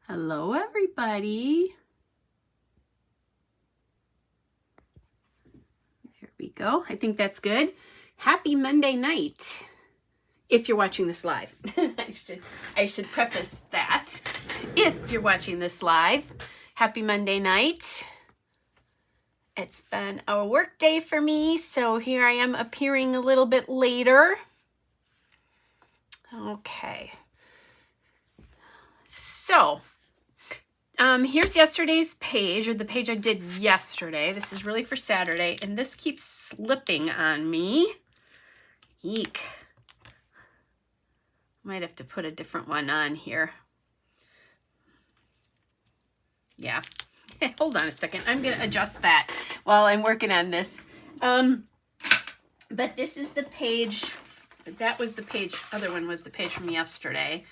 Hello, everybody. There we go. I think that's good. Happy Monday night. If you're watching this live, I should preface that. If you're watching this live, happy Monday night. It's been a work day for me, so here I am appearing a little bit later. Okay. So, here's yesterday's page, or the page I did yesterday. This is really for Saturday, and this keeps slipping on me. Eek. Might have to put a different one on here. Yeah. Hold on a second. I'm going to adjust that while I'm working on this. But this is the page. That was the page. Other one was the page from yesterday.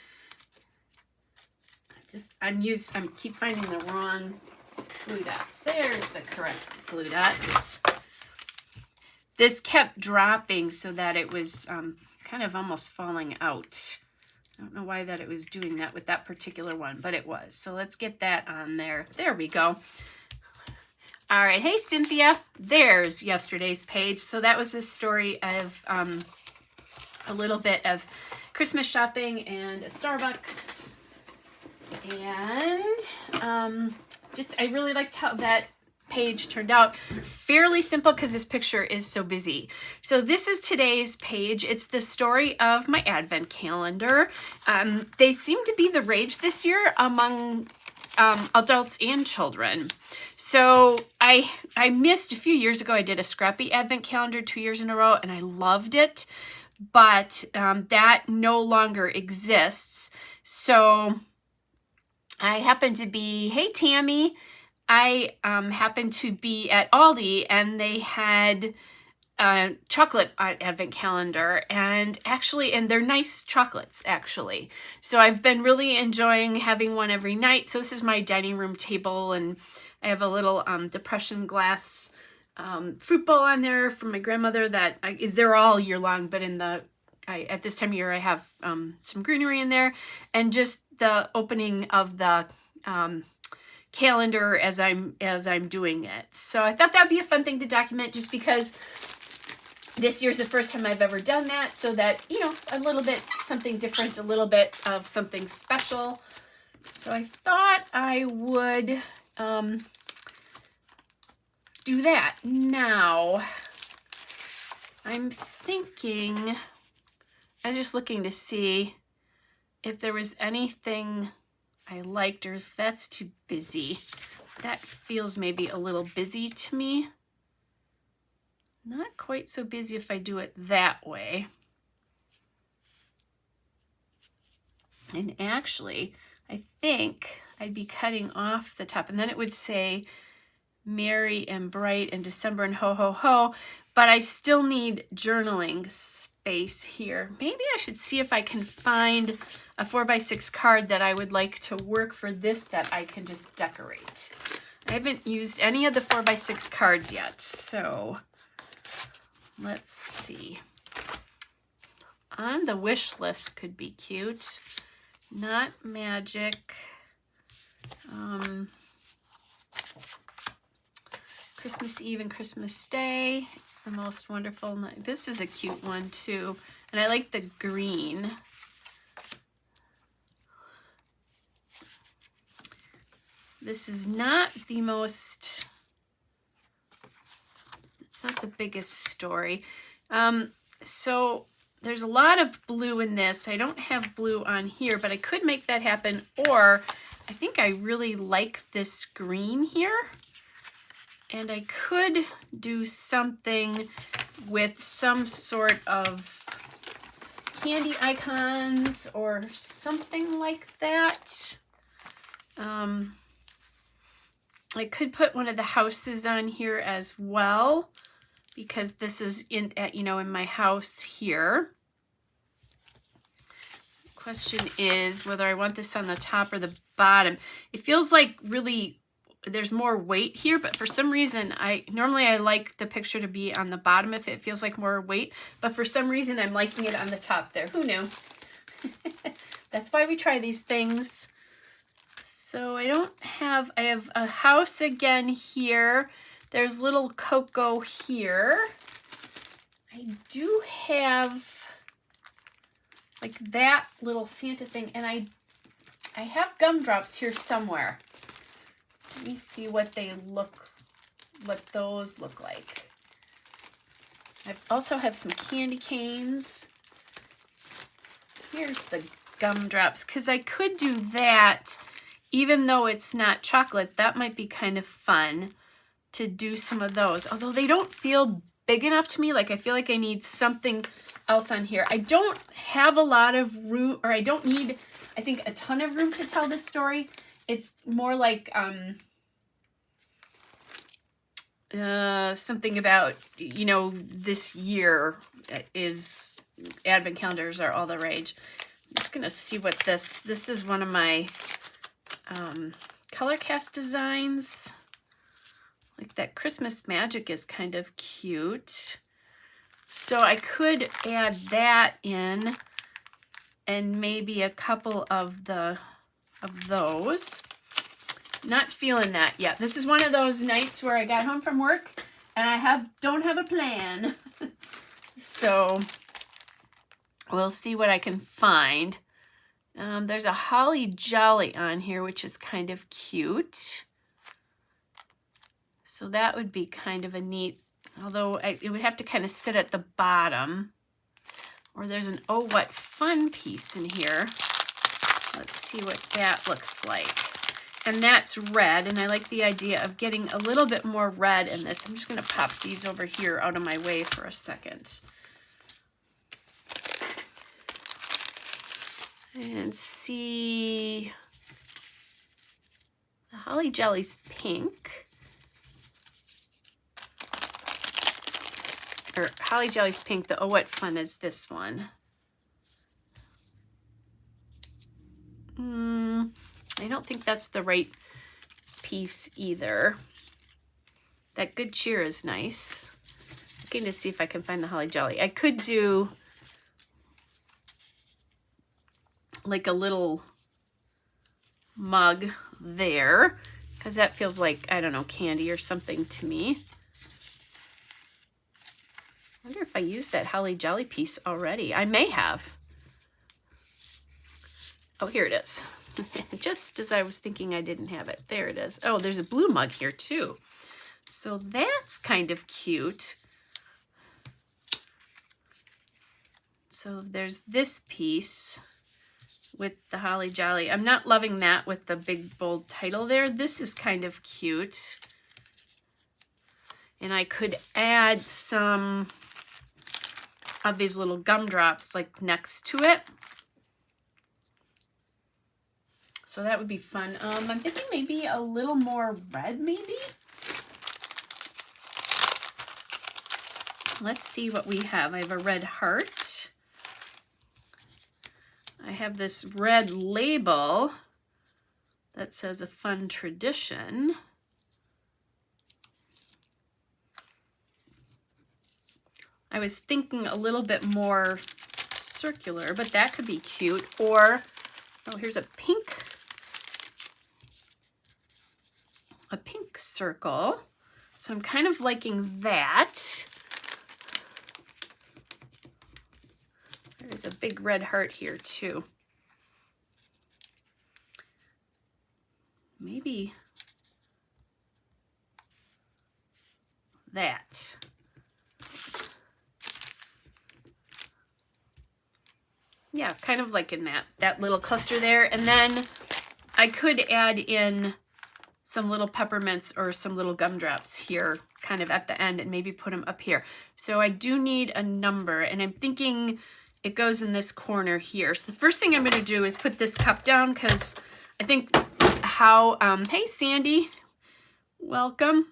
I keep finding the wrong glue dots. There's the correct glue dots. This kept dropping so that it was kind of almost falling out. I don't know why that it was doing that with that particular one, but it was. So let's get that on there. There we go. All right. Hey, Cynthia. There's yesterday's page. So that was a story of a little bit of Christmas shopping and a Starbucks. And I really liked how that page turned out. Fairly simple because this picture is so busy. So this is today's page. It's the story of my advent calendar. They seem to be the rage this year among adults and children. So I missed a few years ago. I did a scrappy advent calendar 2 years in a row, and I loved it. But that no longer exists. So I happened to be, hey, Tammy. I happened to be at Aldi, and they had chocolate advent calendar, and they're nice chocolates, actually. So I've been really enjoying having one every night. So this is my dining room table, and I have a little depression glass fruit bowl on there from my grandmother that is there all year long, but at this time of year I have some greenery in there, and just the opening of the calendar as I'm doing it. So I thought that'd be a fun thing to document, just because this year's the first time I've ever done that, so that, a little bit something different, a little bit of something special. So I thought I would do that. Now, I'm thinking, I was just looking to see if there was anything I liked, or if that's too busy. That feels maybe a little busy to me. Not quite so busy if I do it that way. And actually, I think I'd be cutting off the top, and then it would say Merry and Bright and December and Ho Ho Ho, but I still need journaling space here. Maybe I should see if I can find a 4x6 card that I would like to work for this, that I can just decorate. I haven't used any of the 4x6 cards yet, so let's see. On the wish list could be cute. Not magic. Christmas Eve and Christmas Day. It's the most wonderful night. This is a cute one too. And I like the green. This is not the most, it's not the biggest story. So there's a lot of blue in this. I don't have blue on here, but I could make that happen. Or I think I really like this green here. And I could do something with some sort of candy icons or something like that. I could put one of the houses on here as well, because this is in my house here. The question is whether I want this on the top or the bottom. It feels like really there's more weight here, but for some reason normally I like the picture to be on the bottom if it feels like more weight, but for some reason I'm liking it on the top there. Who knew? That's why we try these things. So I have a house again here. There's little Coco here. I do have like that little Santa thing, and I have gumdrops here somewhere. Let me see what those look like. I also have some candy canes. Here's the gumdrops, because I could do that even though it's not chocolate. That might be kind of fun to do some of those, although they don't feel big enough to me. Like I feel like I need something else on here. I don't have a lot of room, or I don't need, I think, a ton of room to tell this story. It's more like something about, you know, this year is advent calendars are all the rage. I'm just gonna see what this is one of my color cast designs. Like that Christmas Magic is kind of cute. So I could add that in, and maybe a couple of those. Not feeling that yet. This is one of those nights where I got home from work and I don't have a plan. So we'll see what I can find. There's a Holly Jolly on here, which is kind of cute. So that would be kind of a neat, although it would have to kind of sit at the bottom. Or there's an Oh What Fun piece in here. Let's see what that looks like. And that's red, and I like the idea of getting a little bit more red in this. I'm just going to pop these over here out of my way for a second. And see, the Holly Jolly's pink. Or Holly Jolly's pink, the Oh What Fun is this one. I don't think that's the right piece either. That Good Cheer is nice. Looking to see if I can find the Holly Jolly. I could do like a little mug there, because that feels like, I don't know, candy or something to me. I wonder if I used that Holly Jolly piece already. I may have. Oh, here it is. Just as I was thinking I didn't have it. There it is. Oh, there's a blue mug here too. So that's kind of cute. So there's this piece with the Holly Jolly. I'm not loving that with the big bold title there. This is kind of cute. And I could add some of these little gumdrops like next to it. So that would be fun. I'm thinking maybe a little more red, maybe. Let's see what we have. I have a red heart. I have this red label that says A Fun Tradition. I was thinking a little bit more circular, but that could be cute. Or, oh, here's a pink circle. So I'm kind of liking that. There's a big red heart here too. Maybe that. Yeah, kind of like in that little cluster there. And then I could add in some little peppermints or some little gumdrops here kind of at the end and maybe put them up here. So I do need a number, and I'm thinking it goes in this corner here. So the first thing I'm going to do is put this cup down, because I think how, hey Sandy, welcome.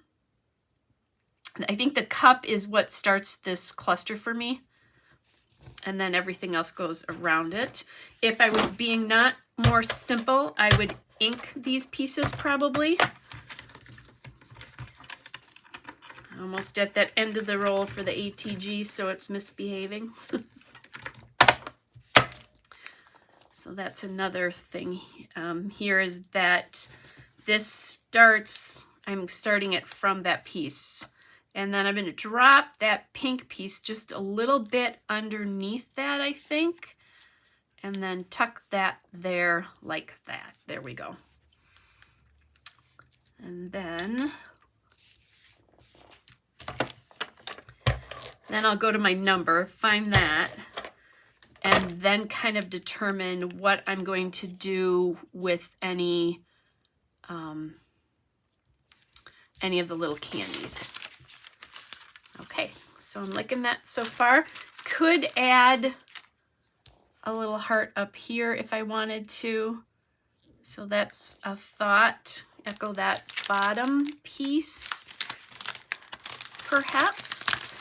I think the cup is what starts this cluster for me, and then everything else goes around it. If I was being not more simple, I would ink these pieces probably. Almost at that end of the roll for the ATG, so it's misbehaving. So that's another thing here is that this starts, I'm starting it from that piece. And then I'm going to drop that pink piece just a little bit underneath that, I think. And then tuck that there like that. There we go. And then I'll go to my number, find that, and then kind of determine what I'm going to do with any of the little candies. Okay, so I'm liking that so far. Could add a little heart up here if I wanted to. So that's a thought. Echo that bottom piece, perhaps.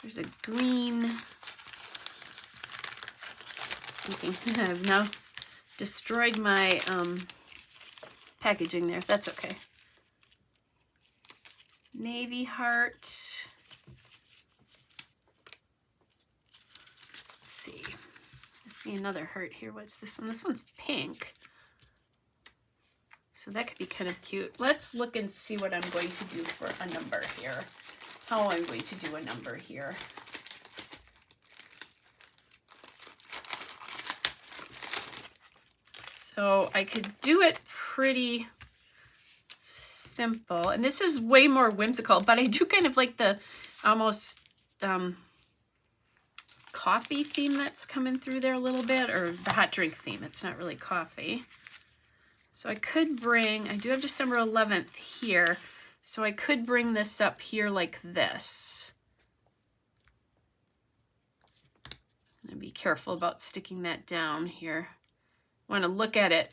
There's a green. Just thinking, I've now destroyed my packaging there. That's okay. Navy heart. Let's see. Let's see another heart here. What's this one? This one's pink. So that could be kind of cute. Let's look and see what I'm going to do for a number here. How I'm going to do a number here. So I could do it pretty simple. And this is way more whimsical, but I do kind of like the almost coffee theme that's coming through there a little bit, or the hot drink theme. It's not really coffee. So I could bring, I do have December 11th here, so I could bring this up here like this. And be careful about sticking that down here. I want to look at it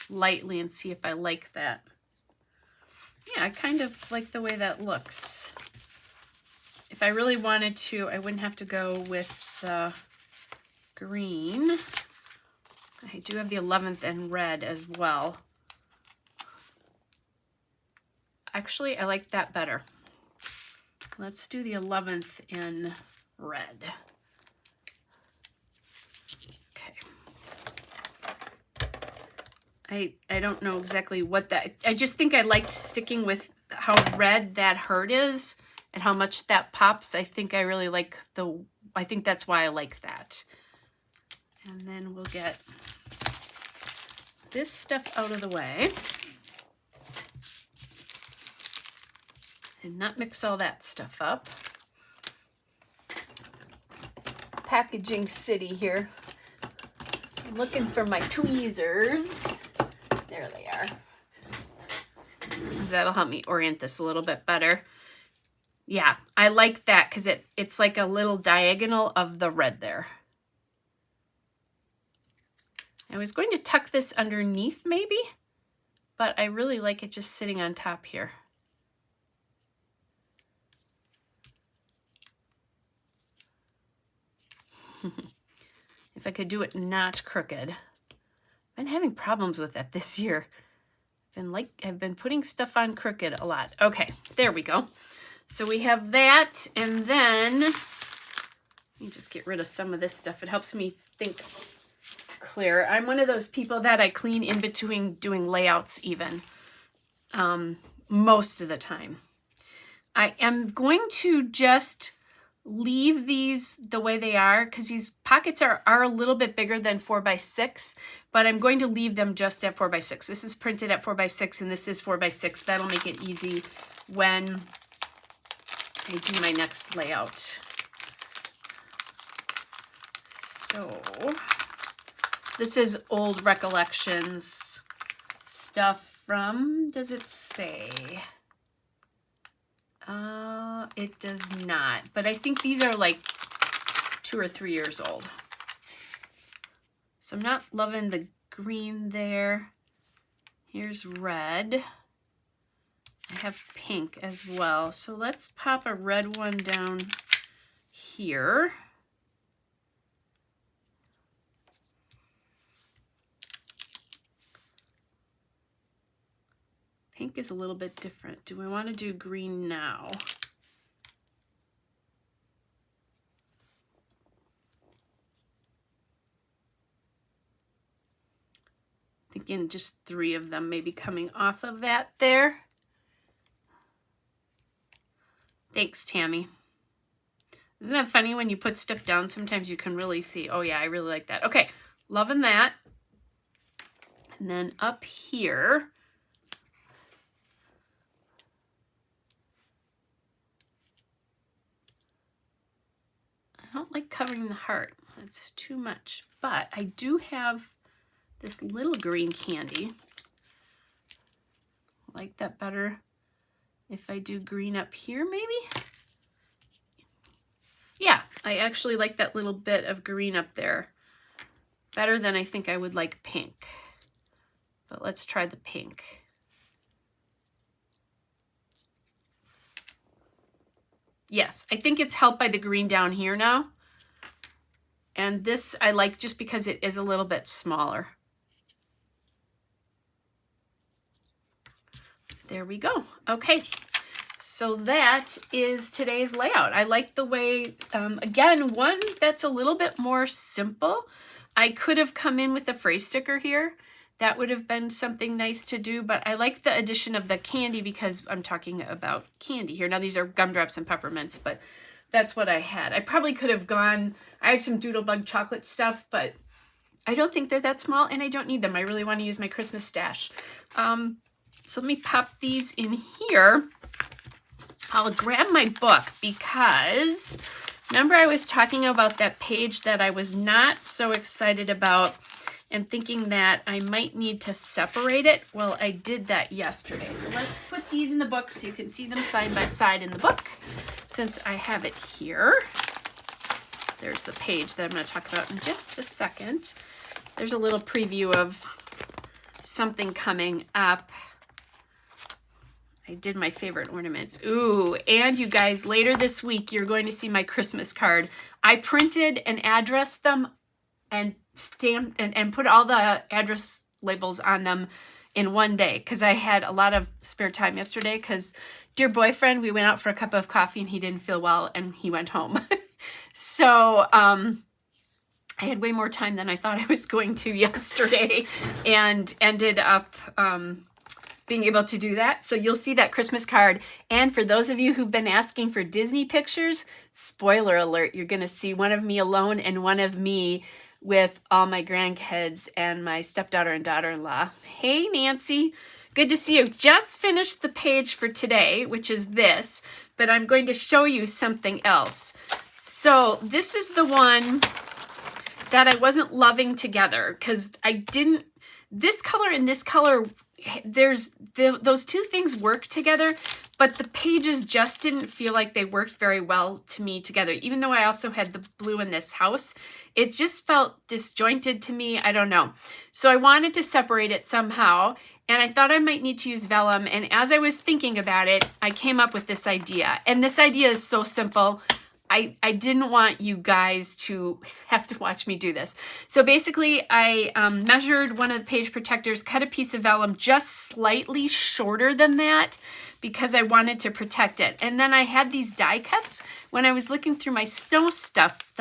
lightly and see if I like that. Yeah, I kind of like the way that looks. If I really wanted to, I wouldn't have to go with the green. I do have the 11th in red as well. Actually, I like that better. Let's do the 11th in red. Okay. I don't know exactly what that, I just think I liked sticking with how red that heart is and how much that pops. I think I really like I think that's why I like that. And then we'll get this stuff out of the way and not mix all that stuff up. Packaging City here. I'm looking for my tweezers. There they are. That'll help me orient this a little bit better. Yeah, I like that because it's like a little diagonal of the red there. I was going to tuck this underneath maybe, but I really like it just sitting on top here. If I could do it not crooked. I've been having problems with that this year. I've been putting stuff on crooked a lot. Okay, there we go. So we have that, and then let me just get rid of some of this stuff. It helps me think clear. I'm one of those people that I clean in between doing layouts even, most of the time. I am going to just leave these the way they are because these pockets are a little bit bigger than 4x6, but I'm going to leave them just at 4x6. This is printed at 4x6 and this is 4x6. That'll make it easy when I do my next layout. So this is old recollections stuff from, does it say? It does not, but I think these are like 2 or 3 years old. So I'm not loving the green there. Here's red. I have pink as well. So let's pop a red one down here. Pink is a little bit different. Do we want to do green now? thinking just 3 of them maybe coming off of that there. Thanks, Tammy. Isn't that funny when you put stuff down? Sometimes you can really see, oh yeah, I really like that. Okay, loving that. And then up here, I don't like covering the heart. It's too much. But I do have this little green candy. I like that better if I do green up here, maybe? Yeah, I actually like that little bit of green up there better than I think I would like pink. But let's try the pink. Yes, I think it's helped by the green down here now. And this I like just because it is a little bit smaller. There we go. Okay, so that is today's layout. I like the way, again, one that's a little bit more simple. I could have come in with a phrase sticker here. That would have been something nice to do, but I like the addition of the candy because I'm talking about candy here. Now these are gumdrops and peppermints, but that's what I had. I probably could have gone, I have some Doodlebug chocolate stuff, but I don't think they're that small and I don't need them. I really want to use my Christmas stash. So let me pop these in here. I'll grab my book because remember I was talking about that page that I was not so excited about and thinking that I might need to separate it. Well, I did that yesterday. So let's put these in the book so you can see them side by side in the book since I have it here. There's the page that I'm going to talk about in just a second. There's a little preview of something coming up. I did my favorite ornaments. Ooh, and you guys, later this week, you're going to see my Christmas card. I printed and addressed them and stamped and put all the address labels on them in one day because I had a lot of spare time yesterday because dear boyfriend, we went out for a cup of coffee and he didn't feel well and he went home. So I had way more time than I thought I was going to yesterday and ended up being able to do that. So you'll see that Christmas card. And for those of you who've been asking for Disney pictures, spoiler alert, you're going to see one of me alone and one of me with all my grandkids and my stepdaughter and daughter-in-law. Hey, Nancy. Good to see you. Just finished the page for today, which is this, but I'm going to show you something else. So this is the one that I wasn't loving together because I didn't, this color and this color, those two things work together, but the pages just didn't feel like they worked very well to me together. Even though I also had the blue in this house, it just felt disjointed to me. I don't know. So I wanted to separate it somehow, and I thought I might need to use vellum. And as I was thinking about it, I came up with this idea. And this idea is so simple. I didn't want you guys to have to watch me do this. So basically, I measured one of the page protectors, cut a piece of vellum just slightly shorter than that because I wanted to protect it. And then I had these die cuts. When I was looking through my snow stuff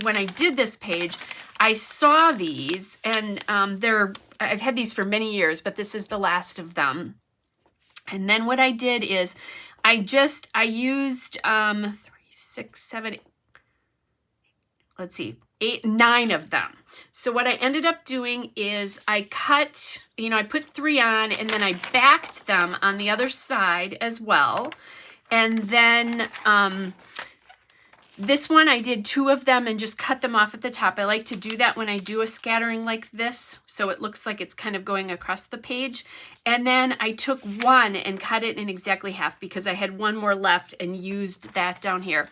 when I did this page, I saw these, and I've had these for many years, but this is the last of them. And then what I did is I used 6, 7, 8, 9 of them. So what I ended up doing is I cut, I put 3 on and then I backed them on the other side as well. And then this one I did 2 of them and just cut them off at the top. I like to do that when I do a scattering like this, so it looks like it's kind of going across the page. And then I took 1 and cut it in exactly half because I had 1 more left and used that down here.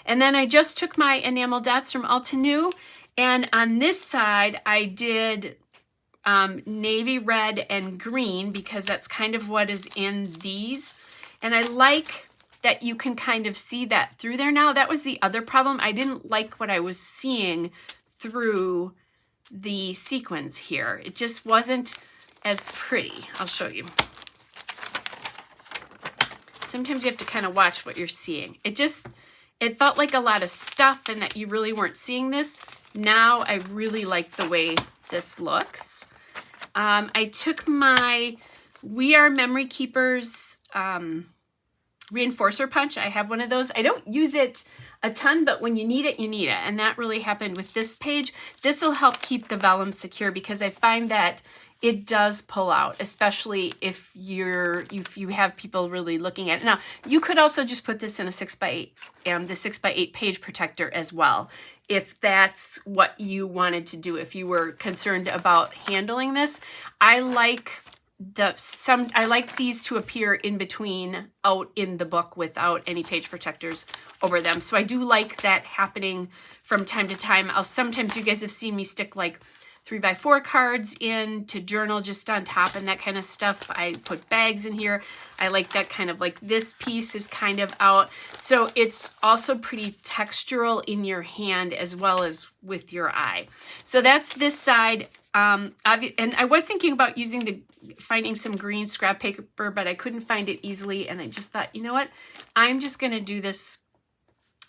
And then I just took my enamel dots from Altenew, and on this side I did navy red and green because that's kind of what is in these. And I like that you can kind of see that through there now. That was the other problem. I didn't like what I was seeing through the sequins here. It just wasn't as pretty. I'll show you. Sometimes you have to kind of watch what you're seeing. It felt like a lot of stuff and that you really weren't seeing this. Now I really like the way this looks. I took my We Are Memory Keepers reinforcer punch. I have one of those. I don't use it a ton, but when you need it, you need it. And that really happened with this page. This will help keep the vellum secure because I find that it does pull out, especially if you have people really looking at it. Now, you could also just put this in a 6x8, the 6x8 page protector as well, if that's what you wanted to do, if you were concerned about handling this. I like these to appear in between out in the book without any page protectors over them. So I do like that happening from time to time. Sometimes you guys have seen me stick like 3x4 cards in to journal just on top and that kind of stuff. I put bags in here. I like that kind of like this piece is kind of out. So it's also pretty textural in your hand as well as with your eye. So that's this side. And I was thinking about finding some green scrap paper, but I couldn't find it easily. And I just thought, you know what? I'm just going to do this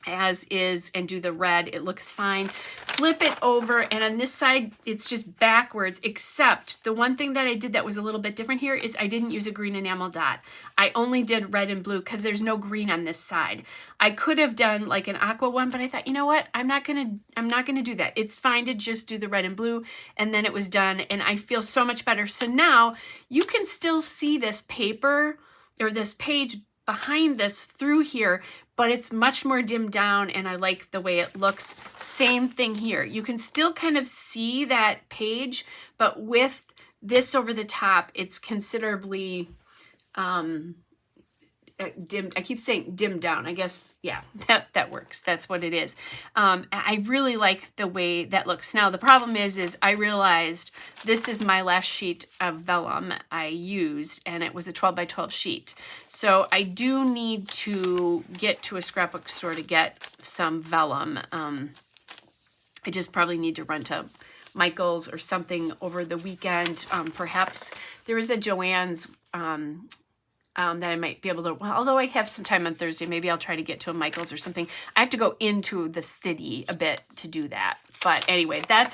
as is and do the red. It looks fine. Flip it over, and on this side it's just backwards, except the one thing that I did that was a little bit different here is I didn't use a green enamel dot. I only did red and blue because there's no green on this side. I could have done like an aqua one, but I thought, you know what, I'm not gonna do that. It's fine to just do the red and blue, and then it was done, and I feel so much better. So now you can still see this paper or this page behind this through here, but it's much more dimmed down, and I like the way it looks. Same thing here. You can still kind of see that page, but with this over the top, it's considerably dimmed. I keep saying dimmed down. I guess, yeah, that works. That's what it is. I really like the way that looks. Now, the problem is I realized this is my last sheet of vellum I used, and it was a 12x12 sheet. So I do need to get to a scrapbook store to get some vellum. I just probably need to run to Michael's or something over the weekend. Perhaps there is a Joann's that I might be able to, well, although I have some time on Thursday, maybe I'll try to get to a Michael's or something. I have to go into the city a bit to do that. But anyway, I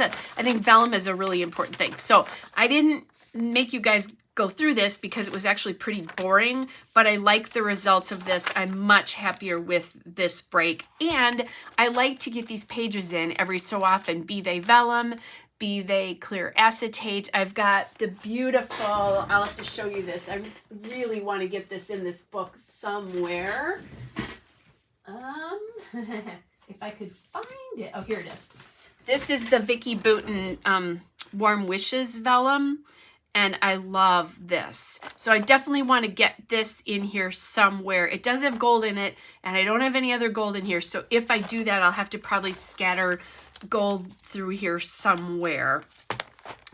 think vellum is a really important thing. So I didn't make you guys go through this because it was actually pretty boring, but I like the results of this. I'm much happier with this break. And I like to get these pages in every so often, be they vellum, be they clear acetate. I've got the beautiful, I'll have to show you this. I really want to get this in this book somewhere. If I could find it. Oh, here it is. This is the Vicki Boutin Warm Wishes vellum, and I love this. So I definitely want to get this in here somewhere. It does have gold in it, and I don't have any other gold in here. So if I do that, I'll have to probably scatter gold through here somewhere.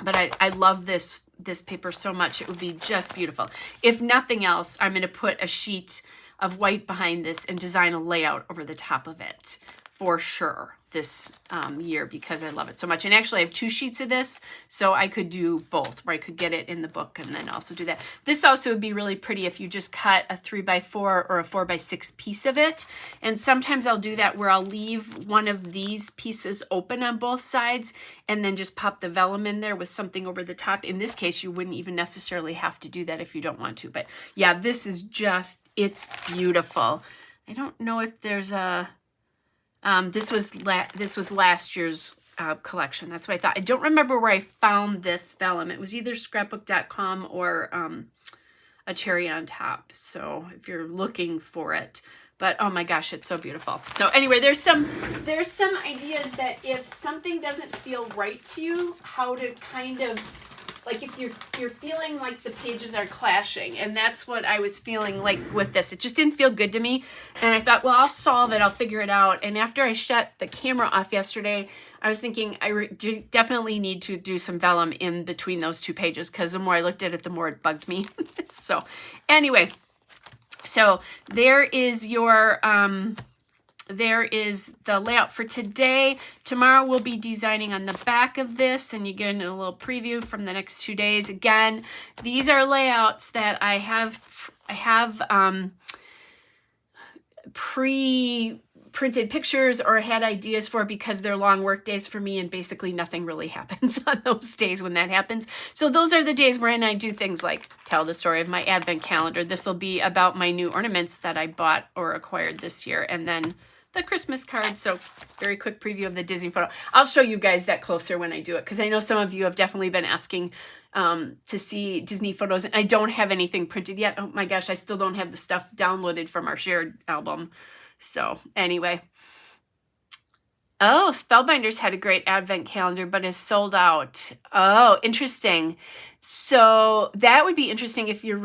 But I love this paper so much. It would be just beautiful. If nothing else, I'm going to put a sheet of white behind this and design a layout over the top of it for sure this year, because I love it so much. And actually I have 2 sheets of this, so I could do both, where I could get it in the book and then also do that. This also would be really pretty if you just cut a 3x4 or a 4x6 piece of it. And sometimes I'll do that where I'll leave one of these pieces open on both sides and then just pop the vellum in there with something over the top. In this case, you wouldn't even necessarily have to do that if you don't want to. But yeah, this is just, it's beautiful. I don't know if there's a... this was last year's collection. That's what I thought. I don't remember where I found this vellum. It was either scrapbook.com or a Cherry on Top. So if you're looking for it, but oh my gosh, it's so beautiful. So anyway, there's some ideas that if something doesn't feel right to you, how to kind of, like if you're feeling like the pages are clashing, and that's what I was feeling like with this. It just didn't feel good to me, and I thought, well, I'll solve it. I'll figure it out. And after I shut the camera off yesterday, I was thinking I definitely need to do some vellum in between those 2 pages, because the more I looked at it, the more it bugged me. So anyway, so there is your... there is the layout for today. Tomorrow we'll be designing on the back of this, and you get a little preview from the next 2 days. Again, these are layouts that I have printed pictures or had ideas for because they're long work days for me and basically nothing really happens on those days when that happens. So those are the days when I do things like tell the story of my advent calendar. This will be about my new ornaments that I bought or acquired this year, and then the Christmas card. So very quick preview of the Disney photo. I'll show you guys that closer when I do it, because I know some of you have definitely been asking to see Disney photos, and I don't have anything printed yet. Oh my gosh, I still don't have the stuff downloaded from our shared album. So anyway. Oh, Spellbinders had a great advent calendar, but is sold out. Oh, interesting. So that would be interesting if you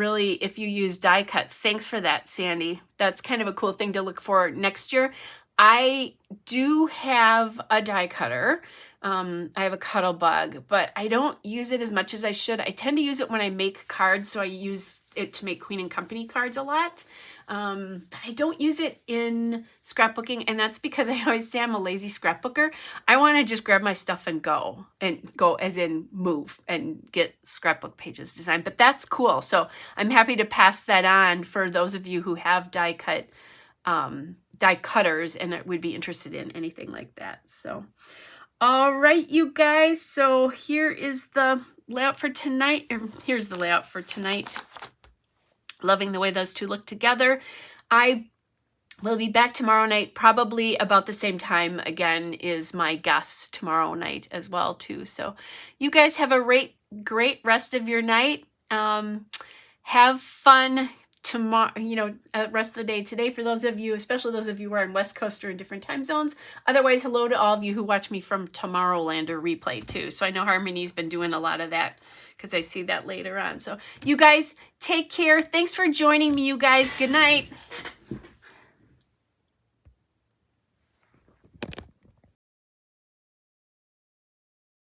use die cuts. Thanks for that, Sandy. That's kind of a cool thing to look for next year. I do have a die cutter. I have a Cuttlebug, but I don't use it as much as I should. I tend to use it when I make cards, so I use it to make Queen and Company cards a lot. But I don't use it in scrapbooking, and that's because I always say I'm a lazy scrapbooker. I want to just grab my stuff and go as in move and get scrapbook pages designed. But that's cool. So I'm happy to pass that on for those of you who have die cutters and would be interested in anything like that. So, all right, you guys. So here is the layout for tonight. Here's the layout for tonight. Loving the way those two look together. I will be back tomorrow night, probably about the same time again is my guess tomorrow night as well too. So you guys have a great rest of your night. Have fun tomorrow, rest of the day today for those of you, especially those of you who are in West Coast or in different time zones. Otherwise, hello to all of you who watch me from Tomorrowland or replay too. So I know Harmony's been doing a lot of that because I see that later on. So you guys take care. Thanks for joining me, you guys. Good night.